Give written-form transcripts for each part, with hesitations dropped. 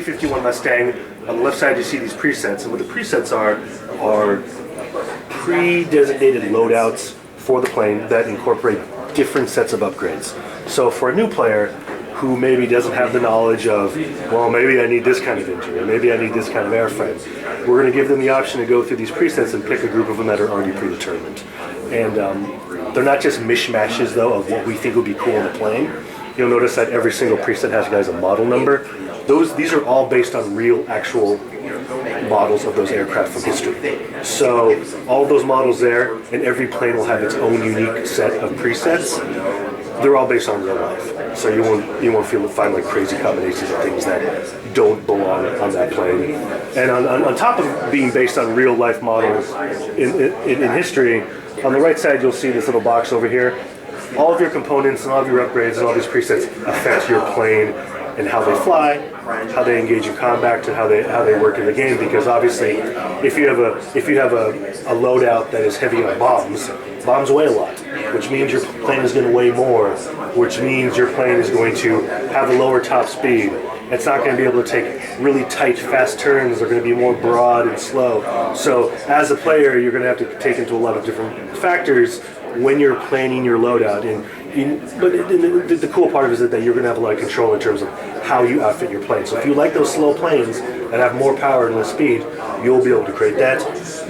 P-51 Mustang. On the left side, you see these presets, and what the presets are pre-designated loadouts for the plane that incorporate different sets of upgrades. So for a new player who maybe doesn't have the knowledge of, well, maybe I need this kind of engine, or maybe I need this kind of airframe, we're going to give them the option to go through these presets and pick a group of them that are already predetermined. And they're not just mishmashes, though, of what we think would be cool in the plane. You'll notice that every single preset has, guys, a model number. These are all based on real, actual models of those aircraft from history. So all those models there, and every plane will have its own unique set of presets. They're all based on real life. So you won't find like crazy combinations of things that don't belong on that plane. And on top of being based on real life models in history, on the right side you'll see this little box over here. All of your components and all of your upgrades and all these presets affect your plane and how they fly, how they engage in combat, and how they work in the game. Because obviously, if you have a loadout that is heavy on bombs weigh a lot, which means your plane is going to weigh more, which means your plane is going to have a lower top speed. It's not going to be able to take really tight, fast turns. They're going to be more broad and slow. So as a player, you're going to have to take into a lot of different factors when you're planning your loadout. But the cool part of it is that you're going to have a lot of control in terms of how you outfit your plane. So if you like those slow planes that have more power and less speed, you'll be able to create that.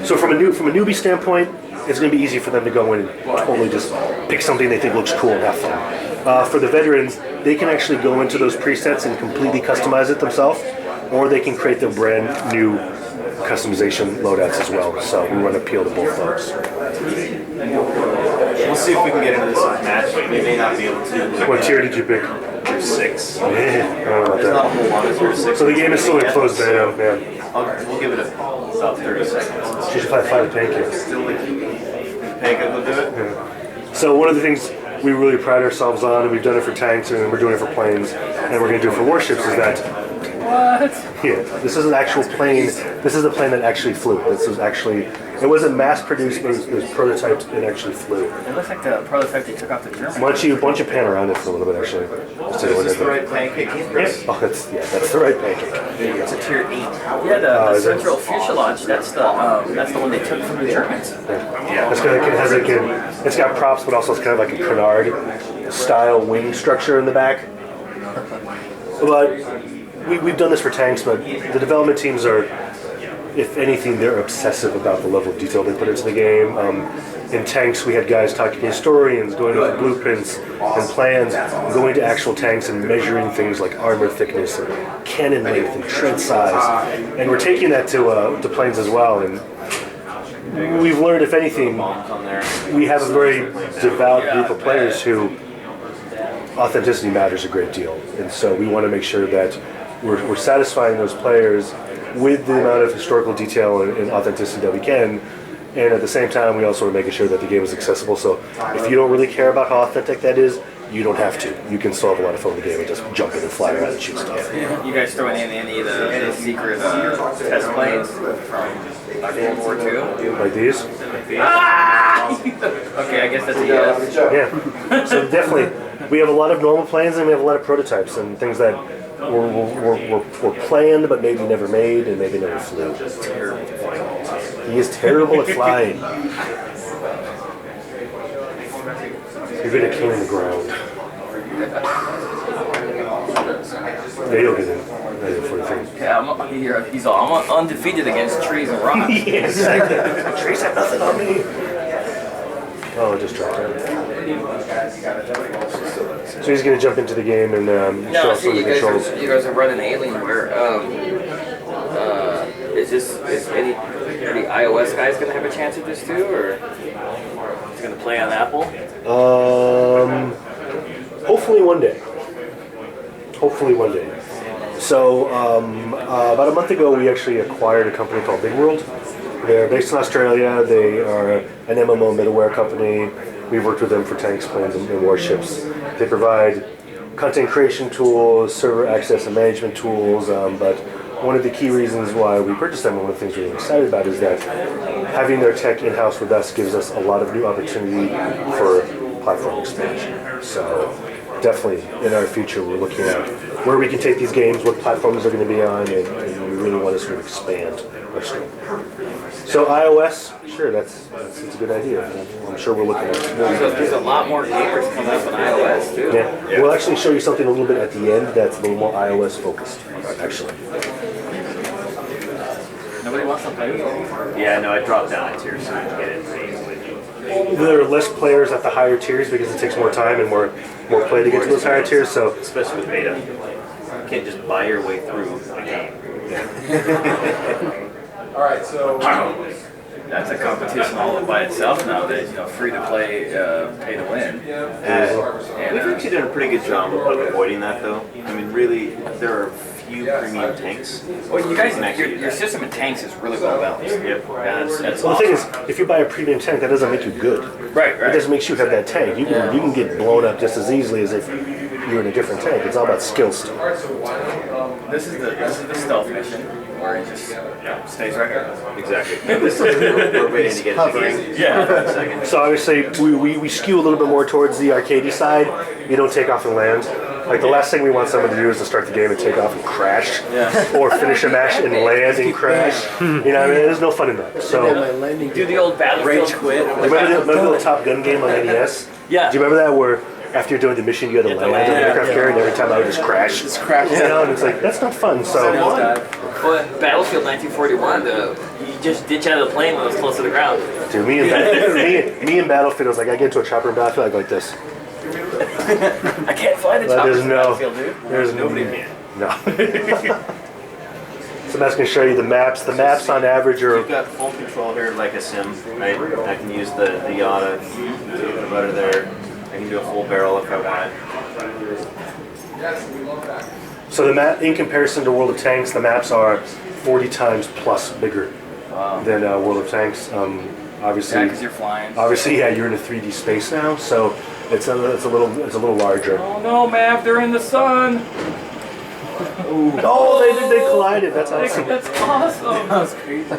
So from a newbie standpoint, it's going to be easy for them to go in and totally just pick something they think looks cool and have fun. For the veterans, they can actually go into those presets and completely customize it themselves, or they can create their brand new customization loadouts as well. So we want to appeal to both those. We'll see if we can get into this match. We may not be able to. What tier did you pick? Tier 6. Yeah, I don't know about There's not a whole lot of tier 6. So the game is still in closed beta, We'll give it about 30 seconds. You should probably find a pancake. Pancake will do it? Yeah. So one of the things we really pride ourselves on, and we've done it for tanks and we're doing it for planes, and we're going to do it for warships, is that yeah, this is an actual plane. This is a plane that actually flew. This was actually, it wasn't mass produced, but it was prototyped and actually flew. It looks like the prototype they took off the German. Why don't you pan around it for a little bit, actually? Is this the right pancake? Yeah. Oh, that's the right pancake. It's a tier 8. Yeah, the central fuselage. That's the one they took from the Germans. Yeah. It's got props, but also it's kind of like a canard style wing structure in the back. But we've done this for tanks, but the development teams are, if anything, they're obsessive about the level of detail they put into the game. In tanks, we had guys talking to historians, going over blueprints and plans, going to actual tanks and measuring things like armor thickness and cannon length and tread size. And we're taking that to planes as well. And we've learned, if anything, we have a very devout group of players who authenticity matters a great deal. And so we want to make sure that we're satisfying those players with the amount of historical detail and authenticity that we can, and at the same time we also are making sure that the game is accessible. So if you don't really care about how authentic that is, you don't have to. You can still have a lot of fun with the game and just jump in and fly around and shoot stuff. You guys throwing in any of the secret test planes from World War II? Like these? Ah! Okay, I guess that's a yes. Yeah. So definitely, we have a lot of normal planes and we have a lot of prototypes and things that were planned but maybe never made and maybe never flew. He is terrible at flying. You're been a king on the ground. Yeah, you'll get in. For the thing. Yeah, he's all, I'm undefeated against trees and rocks. Yeah, exactly. Trees have nothing on me. Oh, just dropped out. So he's going to jump into the game and show us some of the controls. You guys are running Alienware. Is any iOS guys going to have a chance at this too, or is it going to play on Apple? Hopefully one day. Hopefully one day. So about a month ago, we actually acquired a company called Big World. They're based in Australia. They are an MMO middleware company. We've worked with them for tanks, planes, and warships. They provide content creation tools, server access and management tools, but one of the key reasons why we purchased them, and one of the things we're really excited about, is that having their tech in-house with us gives us a lot of new opportunity for platform expansion. So definitely in our future, we're looking at where we can take these games, what platforms they're going to be on, and we really want to sort of expand our scope. So iOS, sure, that's a good idea. I'm sure we're looking at it. There's a lot more gamers coming up on iOS too. Yeah. We'll actually show you something a little bit at the end that's a little more iOS focused, actually. Nobody wants to play with you. Yeah, no, I dropped down a tier so we can get it pretty easily. There are less players at the higher tiers because it takes more time and more play to get to those higher tiers. So Especially with beta. You can't just buy your way through a game. All right, so That's a competition all by itself nowadays. Free to play, pay to win. We've actually done a pretty good job of avoiding that, though. I mean, really, there are few premium tanks. Well, you guys, your system of tanks is really well balanced. Yep. Yeah, that's well, the awesome. thing is, if you buy a premium tank, that doesn't make you good. Right, It right. just makes you have that tank. You can get blown up just as easily as if you're in a different tank. It's all about skill still. This is the stealth mission where it just stays right here. Exactly. This is, we're waiting to get it to the game. Yeah. For a second. So obviously we skew a little bit more towards the arcadey side. You don't take off and land. Like the last thing we want someone to do is to start the game and take off and crash, or finish a match and land and crash. You know, what I mean, there's no fun in that. So Do the old Battlefield. rage quit. remember the Top Gun game on NES? Yeah. Do you remember that where after you're doing the mission you had to land an aircraft carrier and every time I would just crash? It's crap. You know, and it's like that's not fun. So Well, Battlefield 1941, you just ditch out of the plane when it was close to the ground. dude, me and Battlefield, I was like, I get into a chopper in Battlefield, I go like this. I can't fly the But chopper there's in no, Battlefield, dude. there's Nobody can. no. So Matt's gonna show you the maps. The maps on average are You've got full control here like a sim, right? I can use the Yada to the rudder there. I can do a full barrel if I want. so the map in comparison to World of Tanks, the maps are 40 times plus bigger than World of Tanks. Obviously, Yeah, because you're flying. obviously, yeah, you're in a 3D space now, so it's a little larger. Oh no, Mav, they're in the sun. Oh, they collided. That's awesome. That's awesome. That was crazy.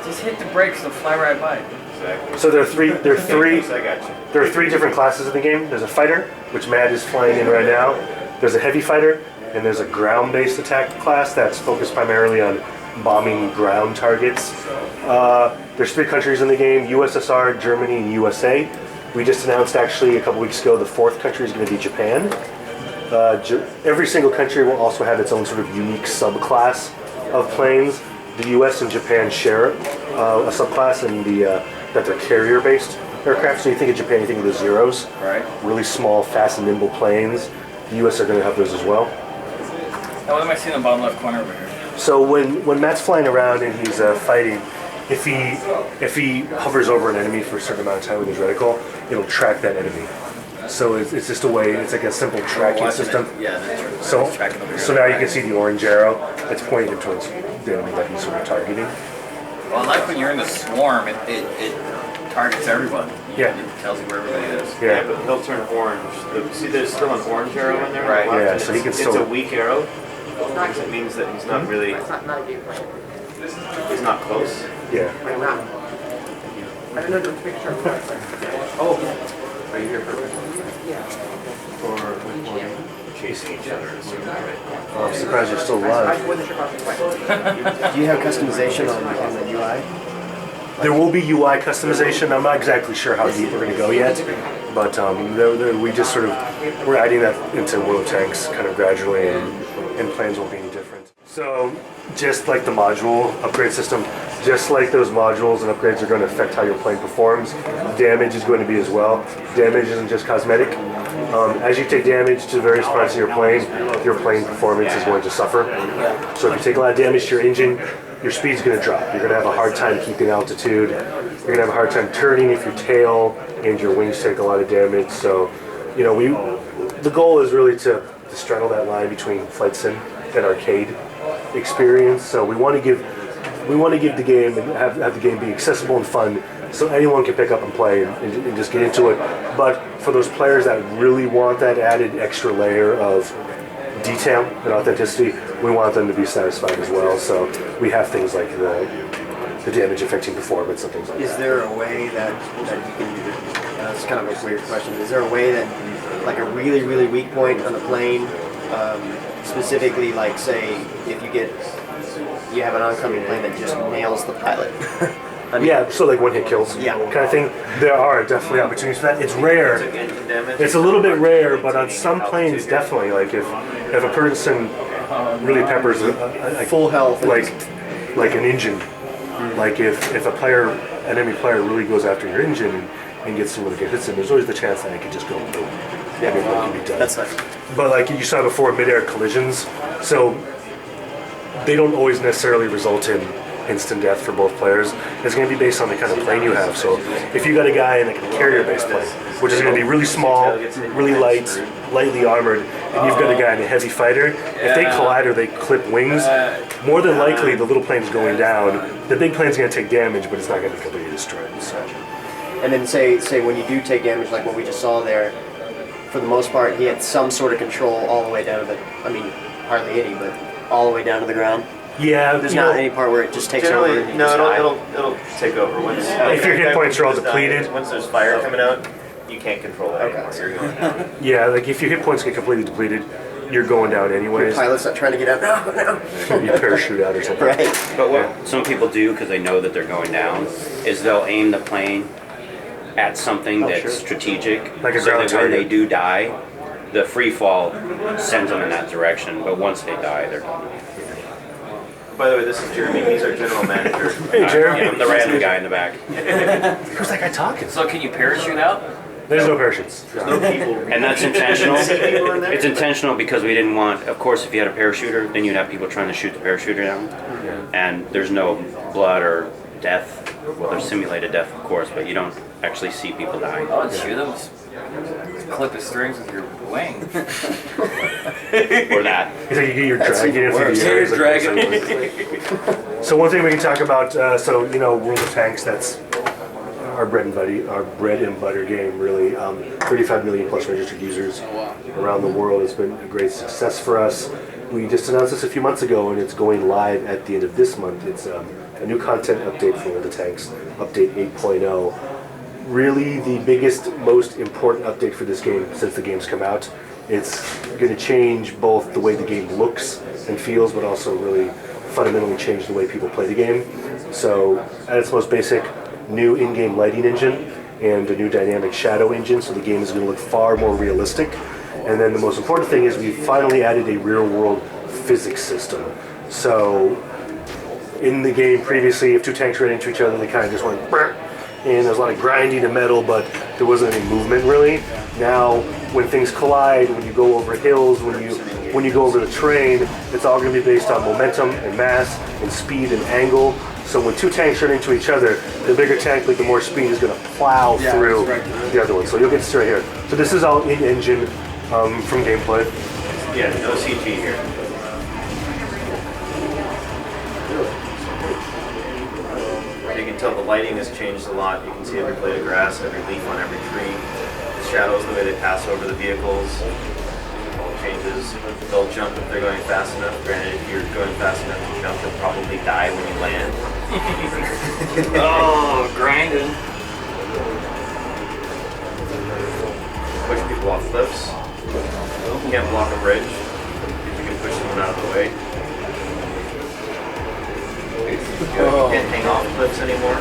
Just hit the brakes and fly right by. Exactly. So there are three. I got you. There are three different classes in the game. There's a fighter, which Matt is flying in right now. There's a heavy fighter, and there's a ground-based attack class that's focused primarily on bombing ground targets. There's three countries in the game: USSR, Germany, and USA. We just announced actually a couple weeks ago the fourth country is going to be Japan. Every single country will also have its own sort of unique subclass of planes. The US and Japan share a subclass in that they're carrier-based aircraft. So you think of Japan, you think of the Zeros, Right. really small, fast and nimble planes. The US are going to have those as well. Now, what am I seeing in the bottom left corner over here? So when Matt's flying around and he's fighting, if he hovers over an enemy for a certain amount of time with his reticle, it'll track that enemy. So it's just a way. It's like a simple tracking system. Yeah, that's So tracking over here. so now you can see the orange arrow. It's pointing him towards the enemy that he's sort of targeting. Well, I like when you're in the swarm, it targets everyone. Yeah. It tells you where everybody is. Yeah, Yeah. but he'll turn orange. See, there's still an orange arrow in there. Right. on the left, Yeah, and so he can it's still- a weak arrow. Because it means that he's not really. He's not close. Yeah. Oh. Are you here for? Or chasing each other. Oh, I'm surprised you're still alive. Do you have customization on the UI? There will be UI customization. I'm not exactly sure how deep we're going to go yet, but we just sort of we're adding that into World of Tanks kind of gradually, and plans won't be any different. So just like the module upgrade system, just like those modules and upgrades are going to affect how your plane performs, damage is going to be as well. Damage isn't just cosmetic. As you take damage to various parts of your plane performance is going to suffer. So if you take a lot of damage to your engine, your speed's going to drop. You're going to have a hard time keeping altitude. You're going to have a hard time turning if your tail and your wings take a lot of damage. So, you know, the goal is really to straddle that line between flight sim and arcade experience. So we want to give the game and have the game be accessible and fun, so anyone can pick up and play and just get into it. But for those players that really want that added extra layer of detail and authenticity, we want them to be satisfied as well. So we have things like the damage affecting performance and things like Is that. there a way that you can? It's kind of a weird question. Is there a way that, like, a really really weak point on the plane, specifically, like, say, if you have an oncoming plane that just nails the pilot? I mean, Yeah, so like one hit kills Yeah. kind of thing. There are definitely opportunities for that. It's rare. Engine damage. It's a little bit rare, but on some planes, definitely. Like if a person really peppers a full health. like an engine, like if an enemy player really goes after your engine and gets someone to get hits in, there's always the chance that it could just go boom. Everything can be done. That's nice. But like you saw before, mid-air collisions, so they don't always necessarily result in instant death for both players. It's going to be based on the kind of plane you have. So if you got a guy in like a carrier-based plane, which is going to be really small, really light, lightly armored, and you've got a guy in a heavy fighter, if they collide or they clip wings, more than likely the little plane's going down. The big plane's going to take damage, but it's not going to be completely destroyed. So. And then say when you do take damage, like what we just saw there, for the most part, he had some sort of control all the way down to the. I mean, hardly any, but all the way down to the ground. Yeah, There's not any part where it just takes over. Generally, And you no, just die. it'll take over. Once, if your hit points are all depleted. Once there's fire coming out, you can't control it anymore. You're going down. Yeah, like if your hit points get completely depleted, you're going down anyways. Pilot's not trying to get out. No. You parachute out or something. Right. But what some people do, because they know that they're going down, is they'll aim the plane at something that's sure. strategic, Like a so ground that when they target. do die, the free fall sends them in that direction. But once they die, they're gone. By the way, this is Jeremy. He's our general manager. Hey, Jeremy. I'm the random guy in the back. Who's that guy talking? So can you parachute out? There's no parachutes. No people. And that's intentional. See people in there? It's intentional because we didn't want, of course, if you had a parachuter, then you'd have people trying to shoot the parachuter down. And there's no blood or death. Well, there's simulated death, of course, but you don't actually see people die. Oh, shoot them. Clip the strings with your wing. Or that. He's like, you're dragging it through the Yeah, air. you're He's dragging. So one thing we can talk about, World of Tanks, that's our bread and butter game, really. 35 million plus registered users around the world. It's been a great success for us. We just announced this a few months ago, and it's going live at the end of this month. It's a new content update for World of Tanks, update 8.0. Really the biggest, most important update for this game since the game's come out. It's going to change both the way the game looks and feels, but also really fundamentally change the way people play the game. So at its most basic, new in-game lighting engine and a new dynamic shadow engine, so the game is going to look far more realistic. And then the most important thing is we finally added a real-world physics system. So in the game previously, if two tanks ran into each other, they kind of just went brr, and there was a lot of grinding of metal, but there wasn't any movement really. Now, when things collide, when you go over hills, when you go over the terrain, it's all going to be based on momentum and mass and speed and angle. So when two tanks run into each other, the bigger tank with the more speed is going to plow through the other one. So you'll get to see right here. So this is all in-engine from gameplay. Yeah, no CG here. You can tell the lighting has changed a lot. You can see every blade of grass, every leaf on every tree. The shadows, the way they pass over the vehicles, all changes. They'll jump if they're going fast enough. Granted, if you're going fast enough to jump, you'll probably die when you land. Oh, grinding. Push people off cliffs. You can't block a bridge. You can push someone out of the way. You can't hang off cliffs anymore.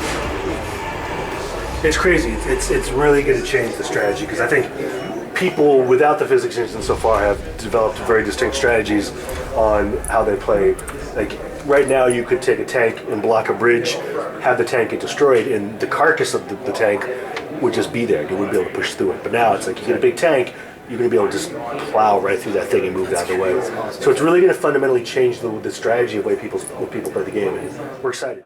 It's crazy. It's really going to change the strategy because I think people without the physics engine so far have developed very distinct strategies on how they play. Like right now, you could take a tank and block a bridge, have the tank get destroyed, and the carcass of the tank would just be there. You wouldn't be able to push through it. But now it's like you get a big tank, you're going to be able to just plow right through that thing and move out of the way. So it's really going to fundamentally change the strategy of way people play the game. And we're excited.